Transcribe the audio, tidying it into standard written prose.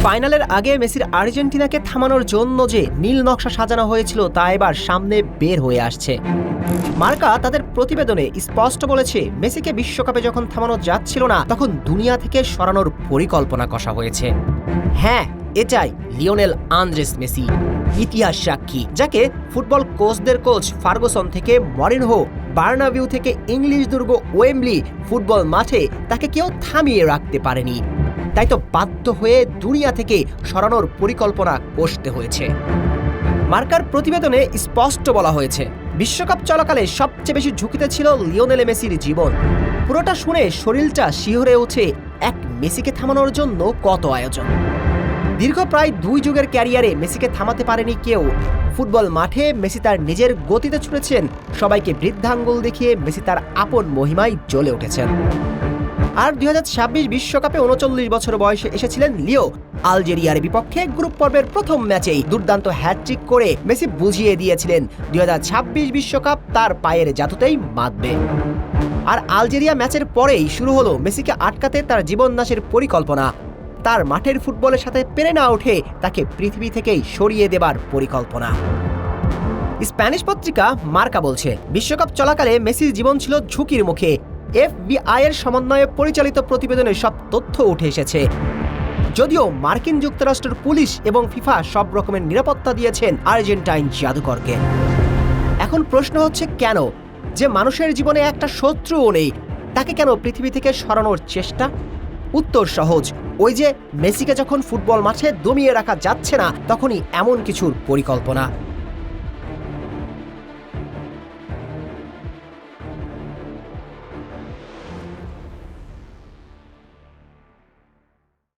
ফাইনালের আগে মেসির আর্জেন্টিনাকে থামানোর জন্য যে নীল নকশা সাজানো হয়েছিল তা এবার সামনে বের হয়ে আসছে। মার্কা তাদের প্রতিবেদনে স্পষ্ট বলেছে, মেসিকে বিশ্বকাপে যখন থামানো যাচ্ছিল না তখন দুনিয়া থেকে সরানোর পরিকল্পনা কষা হয়েছে। হ্যাঁ, এটাই লিওনেল আন্দ্রেস মেসি, ইতিহাস সাক্ষী, যাকে ফুটবল কোচদের কোচ ফার্গুসন থেকে মরিনহো, বার্নাবিউ থেকে ইংলিশ দুর্গ ওয়েম্বলি, ফুটবল মাঠে তাকে কেউ থামিয়ে রাখতে পারেনি। তাই তো বাধ্য হয়ে দুনিয়া থেকে সরানোর পরিকল্পনা কষতে হয়েছে। মার্কার প্রতিবেদনে স্পষ্ট বলা হয়েছে, বিশ্বকাপ চলাকালে সবচেয়ে বেশি ঝুঁকিতে ছিল লিওনেল মেসির জীবন। পুরোটা শুনে শরীরটা শিহরে ওঠে, এক মেসিকে থামানোর জন্য কত আয়োজন। দীর্ঘ প্রায় 2 যুগের ক্যারিয়ারে মেসিকে থামাতে পারেনি কেউ। ফুটবল মাঠে মেসি তার নিজের গতিতে ছুটেছেন, সবাইকে বৃদ্ধাঙ্গুল দেখিয়ে মেসি তার আপন মহিমায় জ্বলে উঠেছেন। আর 2026 বিশ্বকাপে 39 বছর বয়সে এসেছিলেন লিও। আলজেরিয়ার বিপক্ষে গ্রুপ পর্বের প্রথম ম্যাচেই দুর্দান্ত হ্যাটট্রিক করে মেসি বুঝিয়ে দিয়েছিলেন 2026 বিশ্বকাপ তার পায়ের জাদুতেই মাতবে। আর আলজেরিয়া ম্যাচের পরেই শুরু হলো মেসিকে আটকাতে তার জীবননাশের পরিকল্পনা। তার মাঠের ফুটবলের সাথে পেরে না উঠে তাকে পৃথিবী থেকেই সরিয়ে দেবার পরিকল্পনা। স্প্যানিশ পত্রিকা মার্কা বলছে, বিশ্বকাপ চলাকালে মেসির জীবন ছিল ঝুঁকির মুখে। FBI এর সমন্বয়ে পরিচালিত প্রতিবেদনে সব তথ্য উঠে এসেছে। যদিও মার্কিন যুক্তরাষ্ট্রের পুলিশ এবং ফিফা সব রকমের নিরাপত্তা দিয়েছেন আর্জেন্টাইন জাদুকরকে। এখন প্রশ্ন হচ্ছে, কেন? যে মানুষের জীবনে একটা শত্রুও নেই, তাকে কেন পৃথিবী থেকে সরানোর চেষ্টা? উত্তর সহজ, ওই যে মেসিকে যখন ফুটবল মাঠে দমিয়ে রাখা যাচ্ছে না তখনই এমন কিছুর পরিকল্পনা।